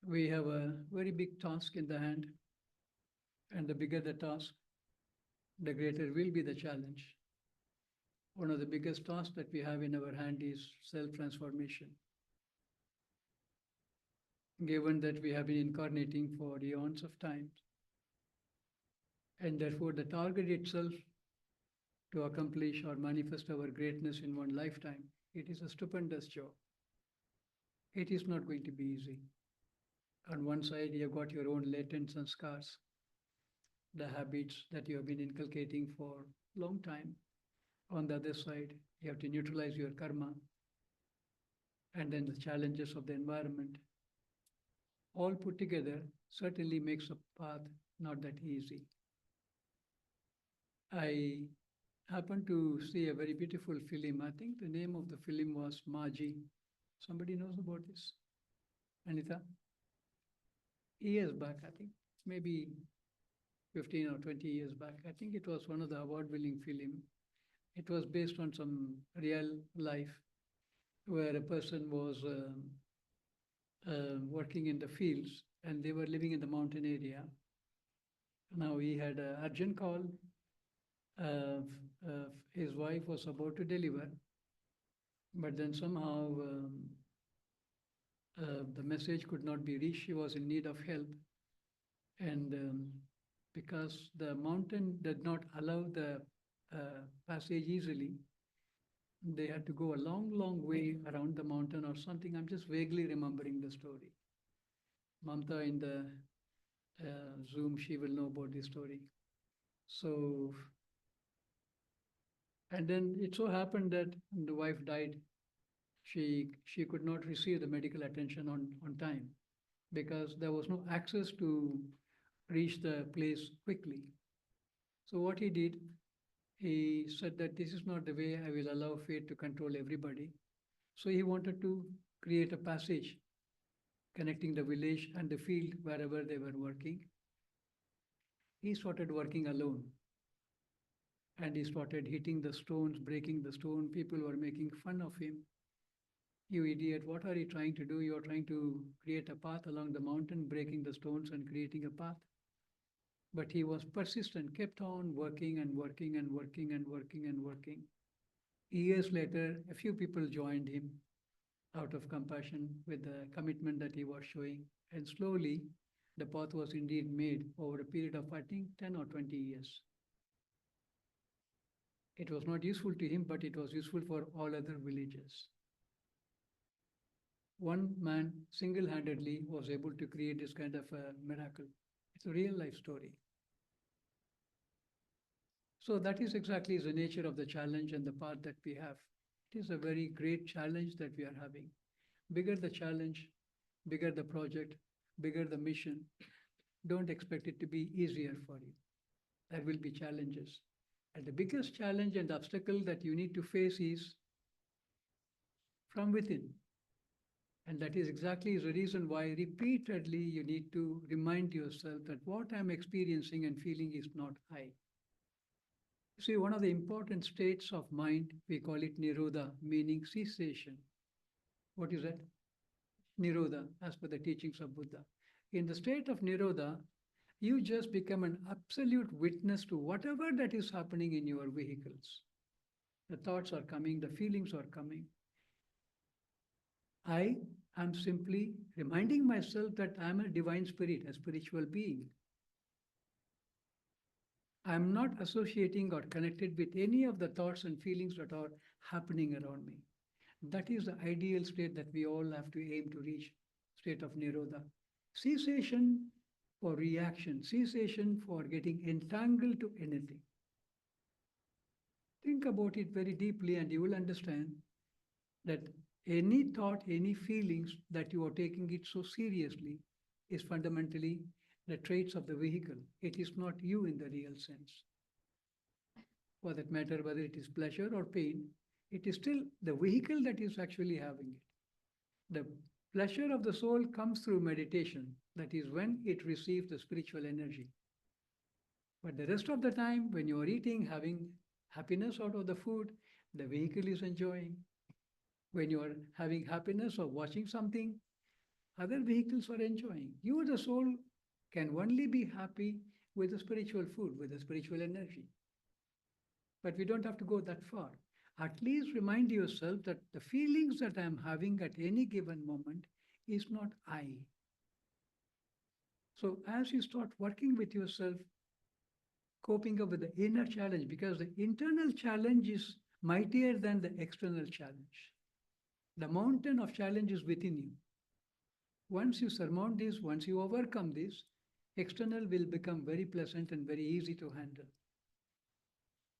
We have a very big task in the hand, and the bigger the task, the greater will be the challenge. One of the biggest tasks that we have in our hand is self transformation. Given that we have been incarnating for eons of time, and therefore the target itself to accomplish or manifest our greatness in one lifetime, it is a stupendous job. It is not going to be easy. On one side, you've got your own latent sanskars, the habits that you have been inculcating for a long time. On the other side, you have to neutralize your karma and then the challenges of the environment. All put together certainly makes a path not that easy. I happened to see a very beautiful film. I think the name of the film was Maji. Somebody knows about this? Anita? Years back, I think, maybe 15 or 20 years back. I think it was one of the award-winning film. It was based on some real life where a person was working in the fields and they were living in the mountain area. Now he had an urgent call. His wife was about to deliver, but then somehow the message could not be reached. She was in need of help. And because the mountain did not allow the passage easily, they had to go a long, long way around the mountain or something. I'm just vaguely remembering the story. Mamta in the Zoom, she will know about this story. So, and then it so happened that the wife died. She could not receive the medical attention on time because there was no access to reach the place quickly. So what he did, he said that this is not the way I will allow fate to control everybody. So he wanted to create a passage connecting the village and the field wherever they were working. He started working alone and he started hitting the stones, breaking the stone. People were making fun of him. You idiot, what are you trying to do? You're trying to create a path along the mountain, breaking the stones and creating a path. But he was persistent, kept on working and working and working and working and working. Years later, a few people joined him out of compassion with the commitment that he was showing. And slowly, the path was indeed made over a period of, I think, 10 or 20 years. It was not useful to him, but it was useful for all other villagers. One man single-handedly was able to create this kind of a miracle. It's a real life story. So that is exactly the nature of the challenge and the path that we have. It is a very great challenge that we are having. Bigger the challenge, bigger the project, bigger the mission. Don't expect it to be easier for you. There will be challenges. And the biggest challenge and obstacle that you need to face is from within. And that is exactly the reason why repeatedly you need to remind yourself that what I'm experiencing and feeling is not I. See, one of the important states of mind, we call it Nirodha, meaning cessation. What is that? Nirodha, as per the teachings of Buddha. In the state of Nirodha, you just become an absolute witness to whatever that is happening in your vehicles. The thoughts are coming, the feelings are coming. I am simply reminding myself that I am a divine spirit, a spiritual being. I am not associating or connected with any of the thoughts and feelings that are happening around me. That is the ideal state that we all have to aim to reach, state of Nirodha. Cessation for reaction, cessation for getting entangled to anything. Think about it very deeply and you will understand that any thought, any feelings that you are taking it so seriously is fundamentally the traits of the vehicle. It is not you in the real sense. For that matter, whether it is pleasure or pain, it is still the vehicle that is actually having it. The pleasure of the soul comes through meditation. That is when it receives the spiritual energy. But the rest of the time, when you are eating, having happiness out of the food, the vehicle is enjoying. When you are having happiness or watching something, Other vehicles are enjoying. You, the soul, can only be happy with the spiritual food, with the spiritual energy. But we don't have to go that far. At least remind yourself that the feelings that I'm having at any given moment is not I. So as you start working with yourself, coping up with the inner challenge, because the internal challenge is mightier than the external challenge. The mountain of challenge is within you. Once you surmount this, once you overcome this, external will become very pleasant and very easy to handle.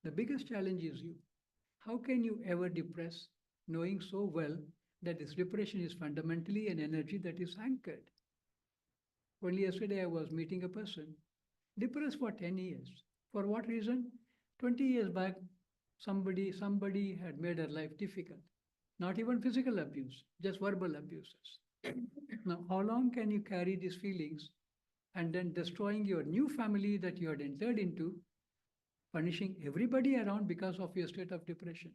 The biggest challenge is you. How can you ever depress, knowing so well that this depression is fundamentally an energy that is anchored? Only yesterday I was meeting a person, depressed for 10 years. For what reason? 20 years back, somebody had made her life difficult. Not even physical abuse, just verbal abuses. Now, how long can you carry these feelings and then destroying your new family that you had entered into, punishing everybody around because of your state of depression?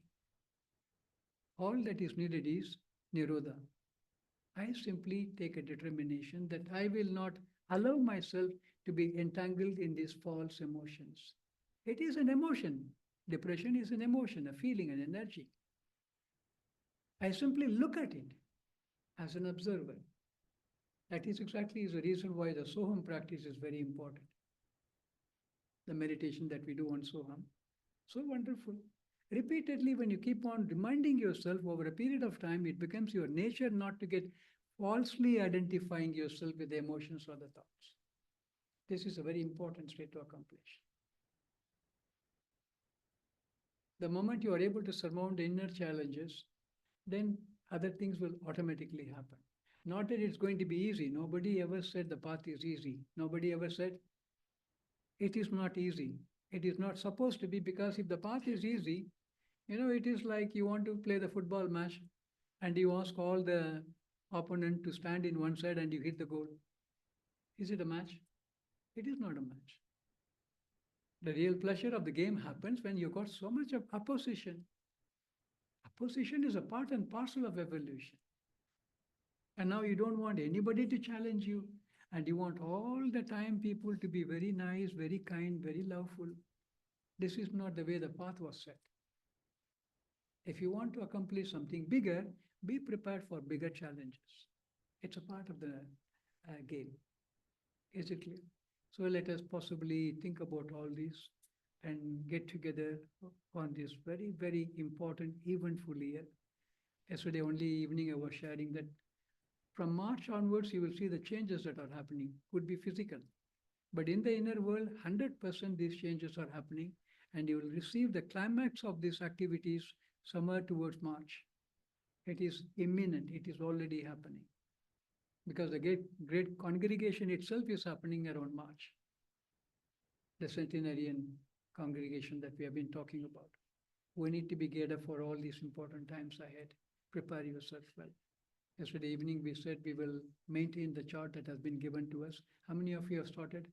All that is needed is Nirodha. I simply take a determination that I will not allow myself to be entangled in these false emotions. It is an emotion. Depression is an emotion, a feeling, an energy. I simply look at it as an observer. That is exactly the reason why the Soham practice is very important. The meditation that we do on Soham. So wonderful. Repeatedly, when you keep on reminding yourself over a period of time, it becomes your nature not to get falsely identifying yourself with the emotions or the thoughts. This is a very important state to accomplish. The moment you are able to surmount the inner challenges, then other things will automatically happen. Not that it's going to be easy. Nobody ever said the path is easy. Nobody ever said it is not easy. It is not supposed to be, because if the path is easy, it is like you want to play the football match and you ask all the opponent to stand in one side and you hit the goal. Is it a match? It is not a match. The real pleasure of the game happens when you got so much of opposition. Opposition is a part and parcel of evolution. And now you don't want anybody to challenge you. And you want all the time people to be very nice, very kind, very loveful. This is not the way the path was set. If you want to accomplish something bigger, be prepared for bigger challenges. It's a part of the game. Is it clear? So let us possibly think about all this and get together on this very, very important, eventful year. Yesterday only evening I was sharing that from March onwards, you will see the changes that are happening. Could be physical. But in the inner world, 100% these changes are happening, and you will receive the climax of these activities somewhere towards March. It is imminent. It is already happening. Because the great congregation itself is happening around March. The centenarian congregation that we have been talking about. We need to be geared up for all these important times ahead. Prepare yourself well. Yesterday evening, we said we will maintain the chart that has been given to us. How many of you have started?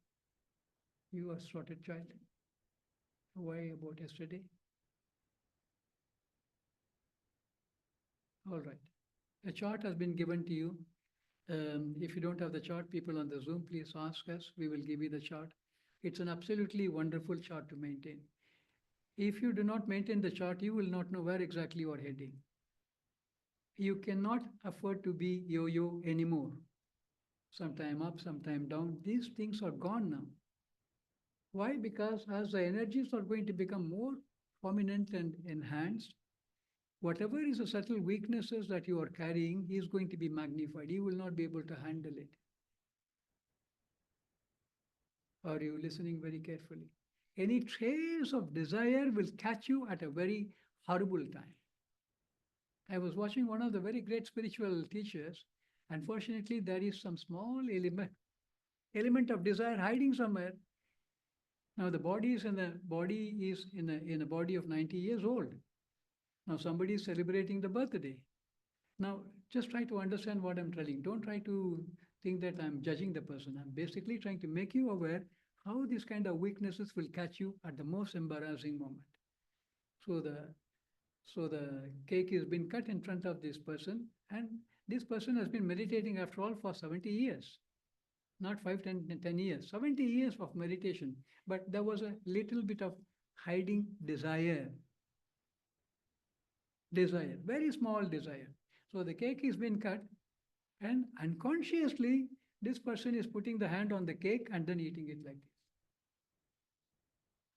You have started, child. Why about yesterday? All right. The chart has been given to you. If you don't have the chart, people on the Zoom, please ask us. We will give you the chart. It's an absolutely wonderful chart to maintain. If you do not maintain the chart, you will not know where exactly you are heading. You cannot afford to be yo-yo anymore. Sometime up, sometime down. These things are gone now. Why? Because as the energies are going to become more prominent and enhanced, whatever is the subtle weaknesses that you are carrying is going to be magnified. You will not be able to handle it. Are you listening very carefully? Any trace of desire will catch you at a very horrible time. I was watching one of the very great spiritual teachers. Unfortunately, there is some small element of desire hiding somewhere. Now the body is in a body of 90 years old. Now somebody is celebrating the birthday. Now just try to understand what I'm telling. Don't try to think that I'm judging the person. I'm basically trying to make you aware how these kind of weaknesses will catch you at the most embarrassing moment. So the cake has been cut in front of this person, And this person has been meditating after all for 70 years, not 5, 10 years, 70 years of meditation. But there was a little bit of hiding desire, very small desire. So the cake has been cut, and unconsciously, this person is putting the hand on the cake and then eating it like this.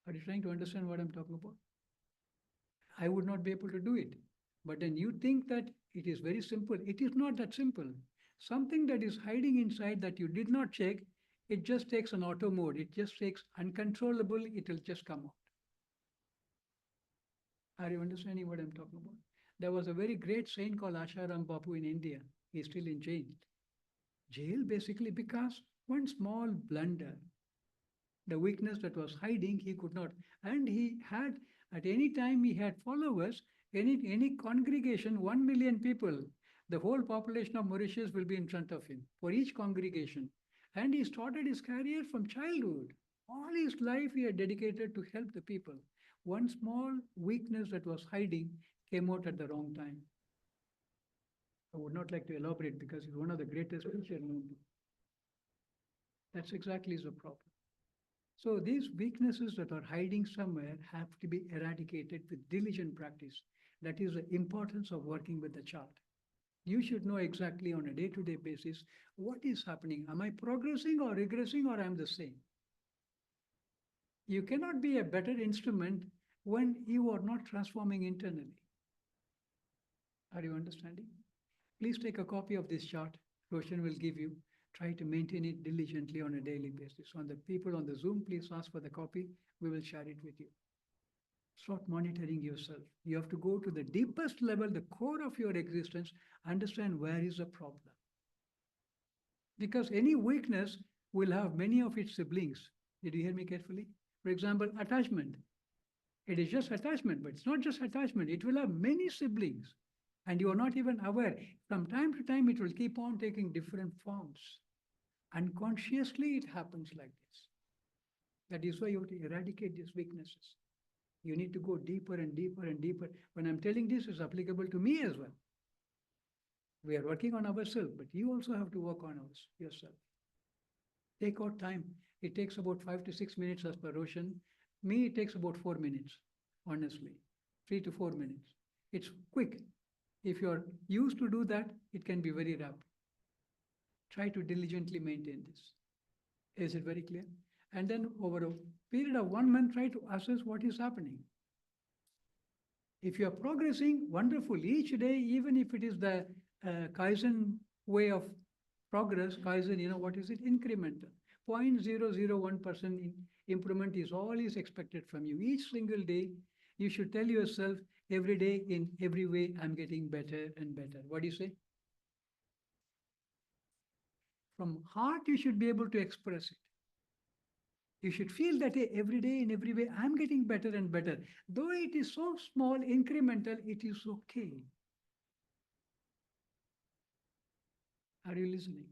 Are you trying to understand what I'm talking about? I would not be able to do it. But then you think that it is very simple. It is not that simple. Something that is hiding inside that you did not check, it just takes an auto mode. It just takes uncontrollable, it will just come out. Are you understanding what I'm talking about? There was a very great saint called Asharam Bapu in India. He's still in jail. Jail basically because one small blunder, the weakness that was hiding, he could not. And he had, at any time, he had followers, any congregation, 1 million people, the whole population of Mauritius will be in front of him for each congregation. And he started his career from childhood. All his life he had dedicated to help the people. One small weakness that was hiding came out at the wrong time. I would not like to elaborate because he's one of the greatest teachers known. That's exactly the problem. So these weaknesses that are hiding somewhere have to be eradicated with diligent practice. That is the importance of working with the chart. You should know exactly on a day-to-day basis what is happening. Am I progressing or regressing, or am the same? You cannot be a better instrument when you are not transforming internally. Are you understanding? Please take a copy of this chart. Roshan will give you. Try to maintain it diligently on a daily basis. On the people on the Zoom, please ask for the copy. We will share it with you. Start monitoring yourself. You have to go to the deepest level, the core of your existence, understand where is the problem. Because any weakness will have many of its siblings. Did you hear me carefully? For example, attachment. It is just attachment, but it's not just attachment. It will have many siblings. And you are not even aware. From time to time, it will keep on taking different forms. Unconsciously, it happens like this. That is why you have to eradicate these weaknesses. You need to go deeper and deeper and deeper. When I'm telling this, it's applicable to me as well. We are working on ourselves, but you also have to work on yourself. Take out time. It takes about 5 to 6 minutes as per Roshan. Me, it takes about 4 minutes, honestly. 3 to 4 minutes. It's quick. If you're used to do that, it can be very rapid. Try to diligently maintain this. Is it very clear? And then over a period of 1 month, try to assess what is happening. If you are progressing, wonderful. Each day, even if it is the Kaizen way of progress, Kaizen, what is it? Incremental. 0.001% improvement is all is expected from you. Each single day, you should tell yourself, every day, in every way, I'm getting better and better. What do you say? From heart, you should be able to express it. You should feel that every day, in every way, I'm getting better and better. Though it is so small, incremental, it is okay. Are you listening?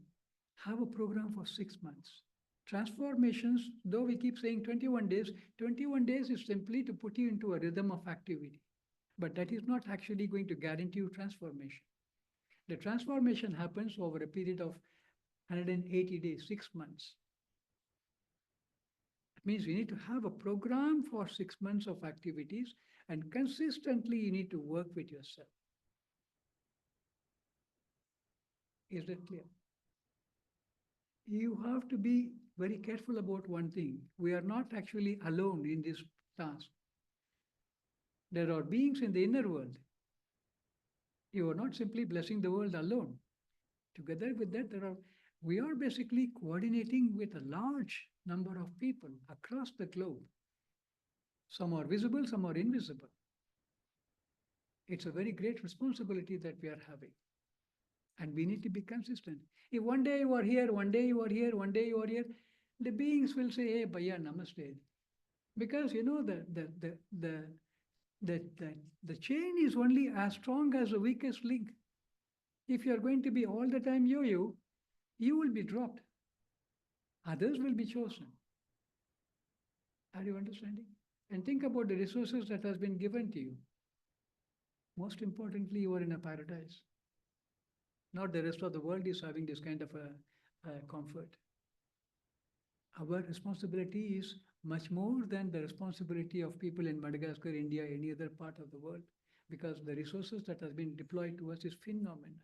Have a program for 6 months. Transformations, though we keep saying 21 days, 21 days is simply to put you into a rhythm of activity. But that is not actually going to guarantee you transformation. The transformation happens over a period of 180 days, 6 months. It means you need to have a program for 6 months of activities, and consistently you need to work with yourself. Is that clear? You have to be very careful about one thing. We are not actually alone in this task. There are beings in the inner world. You are not simply blessing the world alone. Together with that, we are basically coordinating with a large number of people across the globe. Some are visible, some are invisible. It's a very great responsibility that we are having. And we need to be consistent. If one day you are here, one day you are here, one day you are here, the beings will say, hey, Bhaiya, namaste. Because the chain is only as strong as the weakest link. If you are going to be all the time yo-yo, you will be dropped. Others will be chosen. Are you understanding? And think about the resources that has been given to you. Most importantly, you are in a paradise. Not the rest of the world is having this kind of a comfort. Our responsibility is much more than the responsibility of people in Madagascar, India, any other part of the world, because the resources that has been deployed to us is phenomenal.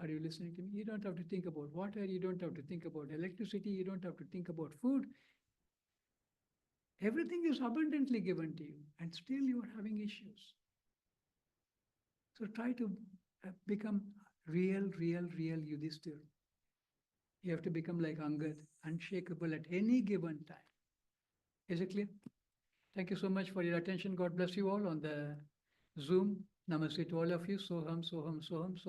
Are you listening to me? You don't have to think about water, you don't have to think about electricity, you don't have to think about food. Everything is abundantly given to you, and still you are having issues. So try to become real Yudhishthir. You have to become like Angad, unshakable at any given time. Is it clear? Thank you so much for your attention. God bless you all on the Zoom. Namaste to all of you. Soham, Soham, Soham.